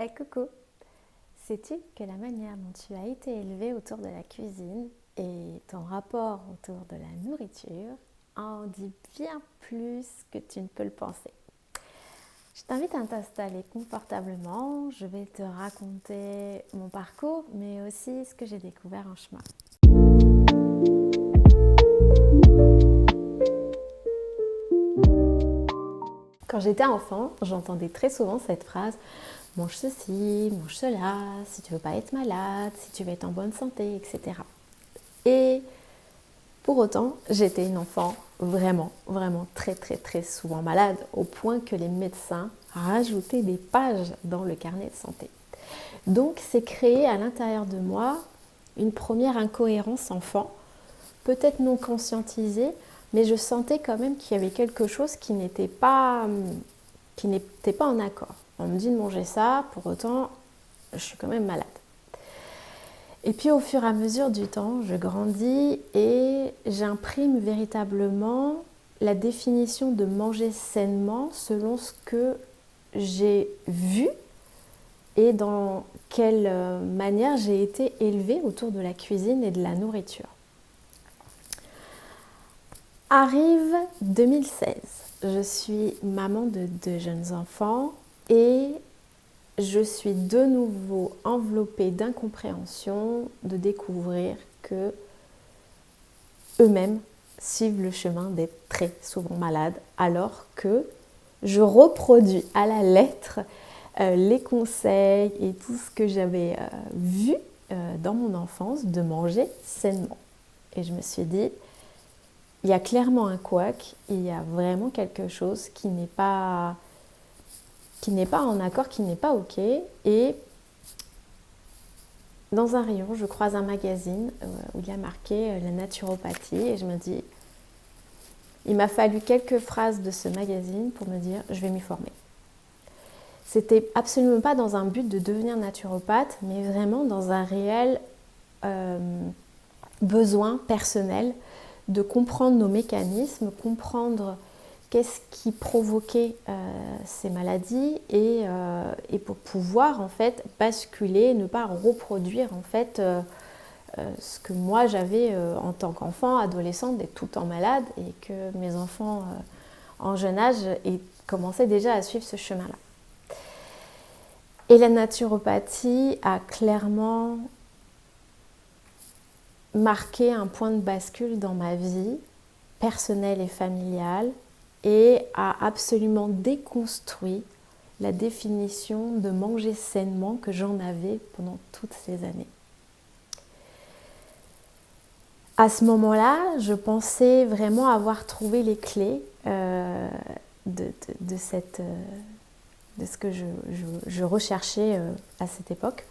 Hey coucou, sais-tu que la manière dont tu as été élevé autour de la cuisine et ton rapport autour de la nourriture en dit bien plus que tu ne peux le penser. Je t'invite à t'installer confortablement, je vais te raconter mon parcours mais aussi ce que j'ai découvert en chemin. Quand j'étais enfant, j'entendais très souvent cette phrase « mange ceci, mange cela, si tu veux pas être malade, si tu veux être en bonne santé, etc. » Et pour autant, j'étais une enfant vraiment très souvent malade, au point que les médecins rajoutaient des pages dans le carnet de santé. Donc c'est créé à l'intérieur de moi une première incohérence enfant, peut-être non conscientisée, mais je sentais quand même qu'il y avait quelque chose qui n'était pas en accord. On me dit de manger ça, pour autant, je suis quand même malade. Et puis au fur et à mesure du temps, je grandis et j'imprime véritablement la définition de manger sainement selon ce que j'ai vu et dans quelle manière j'ai été élevée autour de la cuisine et de la nourriture. Arrive 2016, je suis maman de 2 jeunes enfants et je suis de nouveau enveloppée d'incompréhension de découvrir que eux-mêmes suivent le chemin d'être très souvent malades, alors que je reproduis à la lettre les conseils et tout ce que j'avais vu dans mon enfance de manger sainement. Et je me suis dit, il y a clairement un couac, il y a vraiment quelque chose qui n'est pas en accord, qui n'est pas OK. Et dans un rayon, je croise un magazine où il y a marqué la naturopathie et je me dis, il m'a fallu quelques phrases de ce magazine pour me dire, je vais m'y former. C'était absolument pas dans un but de devenir naturopathe, mais vraiment dans un réel besoin personnel de comprendre nos mécanismes, comprendre qu'est-ce qui provoquait ces maladies et pour pouvoir en fait basculer, ne pas reproduire en fait ce que moi j'avais en tant qu'enfant, adolescente, d'être tout le temps malade et que mes enfants en jeune âge commençaient déjà à suivre ce chemin-là. Et la naturopathie a clairement marqué un point de bascule dans ma vie personnelle et familiale et a absolument déconstruit la définition de manger sainement que j'en avais pendant toutes ces années. À ce moment-là, je pensais vraiment avoir trouvé les clés de ce que je recherchais à cette époque.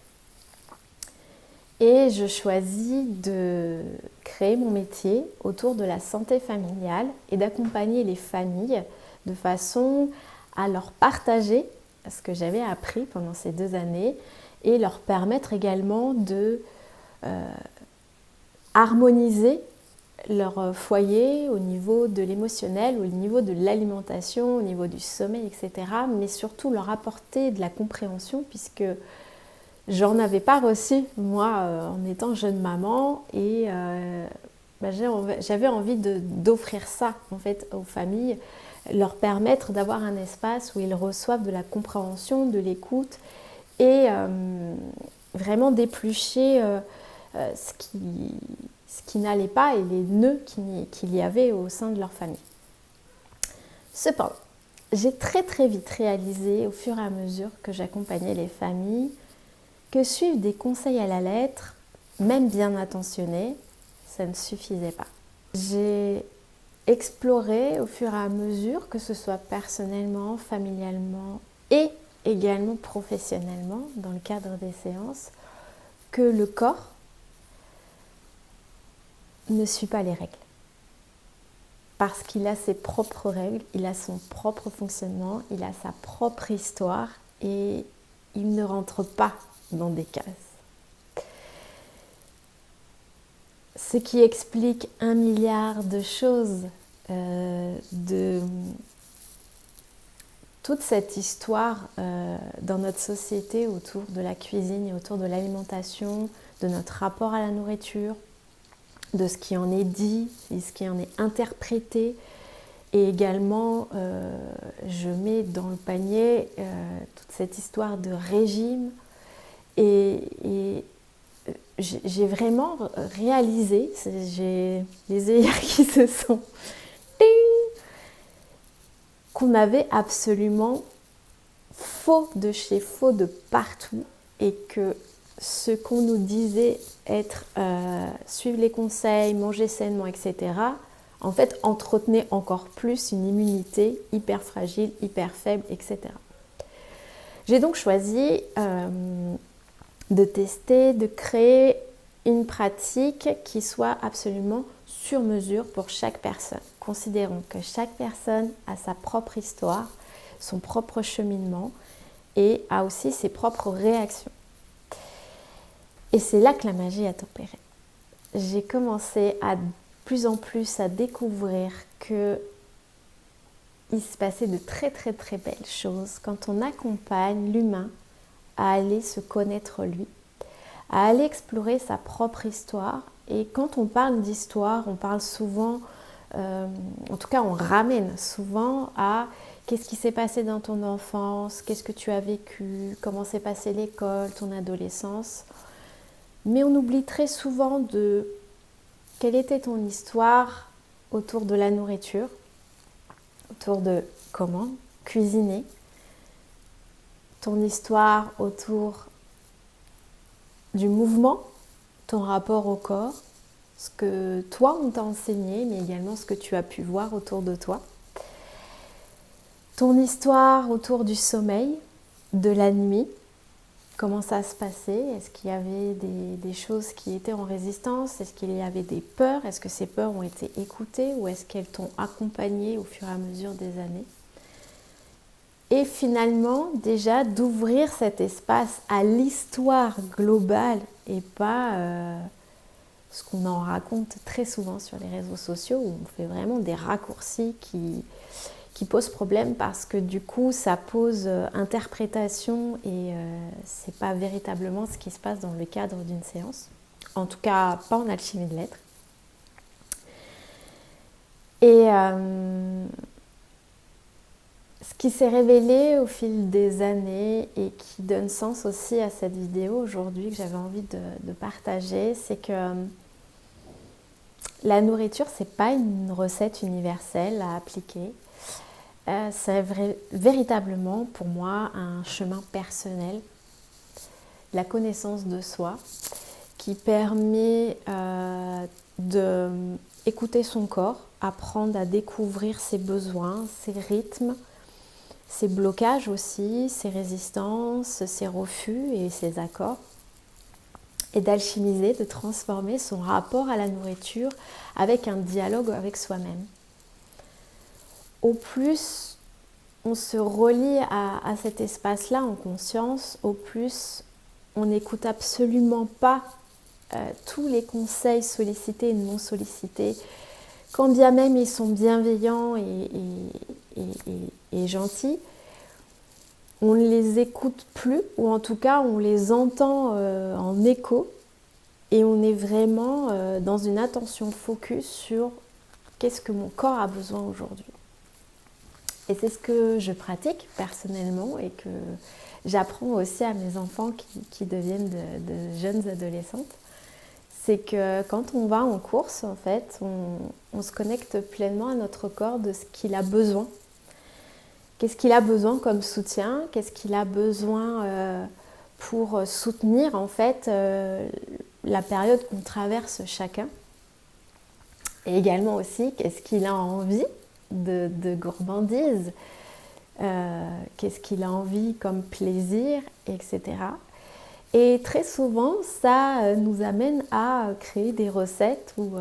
Et je choisis de créer mon métier autour de la santé familiale et d'accompagner les familles de façon à leur partager ce que j'avais appris pendant ces 2 années et leur permettre également de harmoniser leur foyer au niveau de l'émotionnel, au niveau de l'alimentation, au niveau du sommeil, etc. Mais surtout leur apporter de la compréhension puisque j'en avais pas reçu, moi, en étant jeune maman et j'avais envie d'offrir ça en fait aux familles, leur permettre d'avoir un espace où ils reçoivent de la compréhension, de l'écoute et vraiment d'éplucher ce qui n'allait pas et les nœuds qu'il y avait au sein de leur famille. Cependant, j'ai très vite réalisé au fur et à mesure que j'accompagnais les familles que suivre des conseils à la lettre, même bien intentionnés, ça ne suffisait pas. J'ai exploré au fur et à mesure, que ce soit personnellement, familialement et également professionnellement, dans le cadre des séances, que le corps ne suit pas les règles. Parce qu'il a ses propres règles, il a son propre fonctionnement, il a sa propre histoire et il ne rentre pas dans des cases. Ce qui explique 1 milliard de choses, toute cette histoire dans notre société autour de la cuisine et autour de l'alimentation, de notre rapport à la nourriture, de ce qui en est dit et ce qui en est interprété. Et également, je mets dans le panier toute cette histoire de régime. Et j'ai vraiment réalisé, j'ai les œillères qui se sont... qu'on avait absolument faux de chez faux de partout et que ce qu'on nous disait être suivre les conseils, manger sainement, etc., en fait, entretenait encore plus une immunité hyper fragile, hyper faible, etc. J'ai donc choisi de tester, de créer une pratique qui soit absolument sur mesure pour chaque personne. Considérons que chaque personne a sa propre histoire, son propre cheminement et a aussi ses propres réactions. Et c'est là que la magie a opéré. J'ai commencé à plus en plus à découvrir que il se passait de très très très belles choses quand on accompagne l'humain à aller se connaître lui, à aller explorer sa propre histoire. Et quand on parle d'histoire, on parle souvent, en tout cas on ramène souvent à qu'est-ce qui s'est passé dans ton enfance, qu'est-ce que tu as vécu, comment s'est passée l'école, ton adolescence. Mais on oublie très souvent de quelle était ton histoire autour de la nourriture, autour de comment cuisiner, ton histoire autour du mouvement, ton rapport au corps, ce que toi on t'a enseigné, mais également ce que tu as pu voir autour de toi. Ton histoire autour du sommeil, de la nuit, comment ça se passait, est-ce qu'il y avait des choses qui étaient en résistance, est-ce qu'il y avait des peurs, est-ce que ces peurs ont été écoutées ou est-ce qu'elles t'ont accompagné au fur et à mesure des années. Et finalement, déjà d'ouvrir cet espace à l'histoire globale et pas ce qu'on en raconte très souvent sur les réseaux sociaux où on fait vraiment des raccourcis qui posent problème parce que du coup ça pose interprétation et c'est pas véritablement ce qui se passe dans le cadre d'une séance. En tout cas, pas en alchimie de lettres. Et ce qui s'est révélé au fil des années et qui donne sens aussi à cette vidéo aujourd'hui que j'avais envie de partager, c'est que la nourriture, c'est pas une recette universelle à appliquer. C'est véritablement pour moi un chemin personnel, la connaissance de soi, qui permet d'écouter son corps, apprendre à découvrir ses besoins, ses rythmes, ses blocages aussi, ses résistances, ses refus et ses accords, et d'alchimiser, de transformer son rapport à la nourriture avec un dialogue avec soi-même. Au plus on se relie à cet espace-là en conscience, au plus on n'écoute absolument pas tous les conseils sollicités et non sollicités, quand bien même ils sont bienveillants et gentils, on ne les écoute plus, ou en tout cas on les entend en écho, et on est vraiment dans une attention focus sur qu'est-ce que mon corps a besoin aujourd'hui. Et c'est ce que je pratique personnellement et que j'apprends aussi à mes enfants qui deviennent de jeunes adolescentes. C'est que quand on va en course, en fait, on se connecte pleinement à notre corps de ce qu'il a besoin. Qu'est-ce qu'il a besoin comme soutien? Qu'est-ce qu'il a besoin pour soutenir en fait la période qu'on traverse chacun? Et également aussi, qu'est-ce qu'il a envie de gourmandise, qu'est-ce qu'il a envie comme plaisir, etc. Et très souvent, ça nous amène à créer des recettes où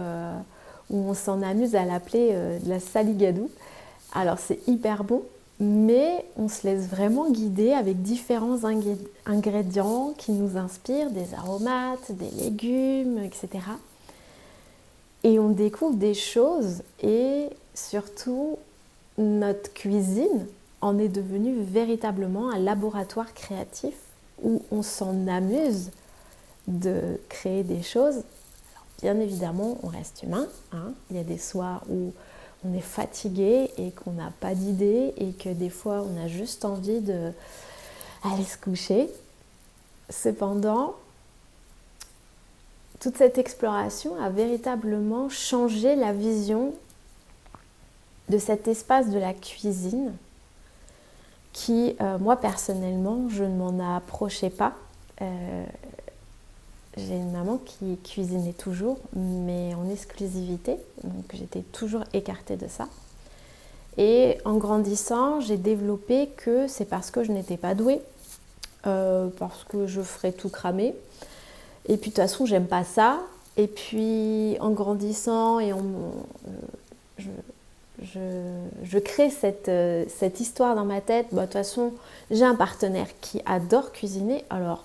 on s'en amuse à l'appeler de la saligadou. Alors c'est hyper beau, mais on se laisse vraiment guider avec différents ingrédients qui nous inspirent, des aromates, des légumes, etc. Et on découvre des choses et surtout notre cuisine en est devenu véritablement un laboratoire créatif où on s'en amuse de créer des choses. Alors, bien évidemment, on reste humain, hein. Il y a des soirs où on est fatigué et qu'on n'a pas d'idée et que des fois on a juste envie d'aller se coucher. Cependant, toute cette exploration a véritablement changé la vision de cet espace de la cuisine qui, moi personnellement, je ne m'en approchais pas. J'ai une maman qui cuisinait toujours, mais en exclusivité, donc j'étais toujours écartée de ça. Et en grandissant, j'ai développé que c'est parce que je n'étais pas douée, parce que je ferais tout cramer. Et puis de toute façon, j'aime pas ça. Et puis en grandissant, et je crée cette histoire dans ma tête. Bah, de toute façon, j'ai un partenaire qui adore cuisiner, alors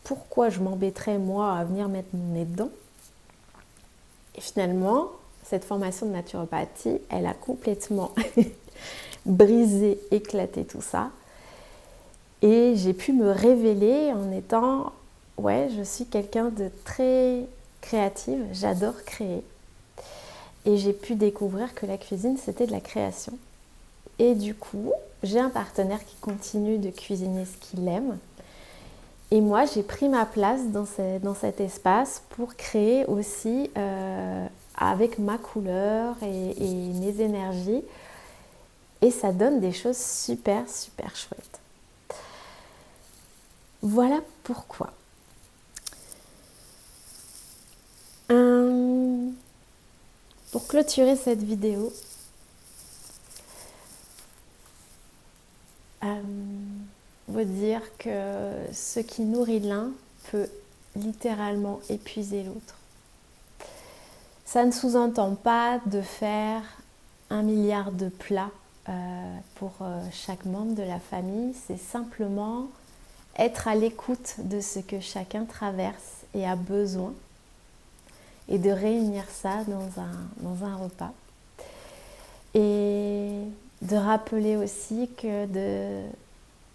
pourquoi je m'embêterais moi à venir mettre mon nez dedans? Et finalement, cette formation de naturopathie, elle a complètement brisé, éclaté tout ça. Et j'ai pu me révéler en étant, ouais, je suis quelqu'un de très créative, j'adore créer. Et j'ai pu découvrir que la cuisine, c'était de la création. Et du coup, j'ai un partenaire qui continue de cuisiner ce qu'il aime. Et moi, j'ai pris ma place dans cet espace pour créer aussi avec ma couleur et mes énergies. Et ça donne des choses super, super chouettes. Voilà pourquoi. Pour clôturer cette vidéo, vous dire que ce qui nourrit l'un peut littéralement épuiser l'autre. Ça ne sous-entend pas de faire 1 milliard de plats pour chaque membre de la famille, c'est simplement être à l'écoute de ce que chacun traverse et a besoin et de réunir ça dans un repas. Et de rappeler aussi que de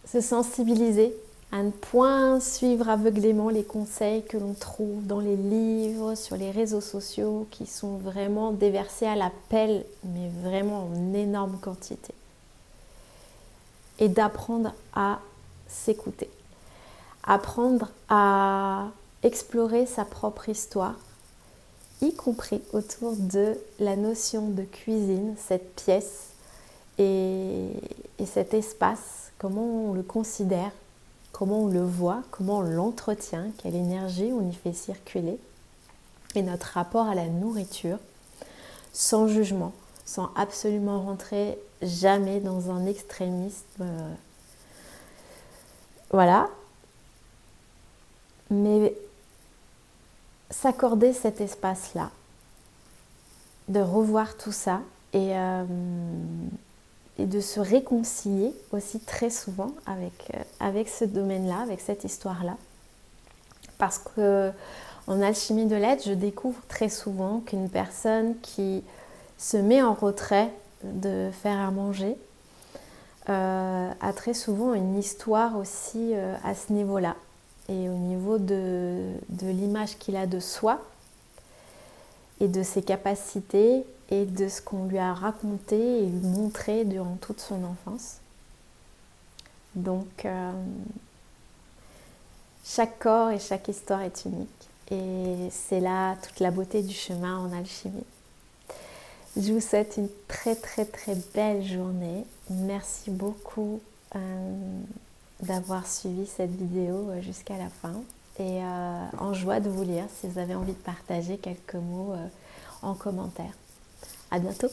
se sensibiliser à ne point suivre aveuglément les conseils que l'on trouve dans les livres, sur les réseaux sociaux, qui sont vraiment déversés à la pelle, mais vraiment en énorme quantité. Et d'apprendre à s'écouter. Apprendre à explorer sa propre histoire, y compris autour de la notion de cuisine, cette pièce et cet espace, comment on le considère, comment on le voit, comment on l'entretient, quelle énergie on y fait circuler, et notre rapport à la nourriture, sans jugement, sans absolument rentrer jamais dans un extrémisme. Voilà. Mais s'accorder cet espace-là, de revoir tout ça et de se réconcilier aussi très souvent avec ce domaine-là, avec cette histoire-là. Parce que en alchimie de l'être, je découvre très souvent qu'une personne qui se met en retrait de faire à manger a très souvent une histoire aussi à ce niveau-là. Et au niveau de l'image qu'il a de soi et de ses capacités et de ce qu'on lui a raconté et lui montré durant toute son enfance. Donc, chaque corps et chaque histoire est unique. Et c'est là toute la beauté du chemin en alchimie. Je vous souhaite une très très très belle journée. Merci beaucoup d'avoir suivi cette vidéo jusqu'à la fin. Et en joie de vous lire si vous avez envie de partager quelques mots en commentaire. À bientôt!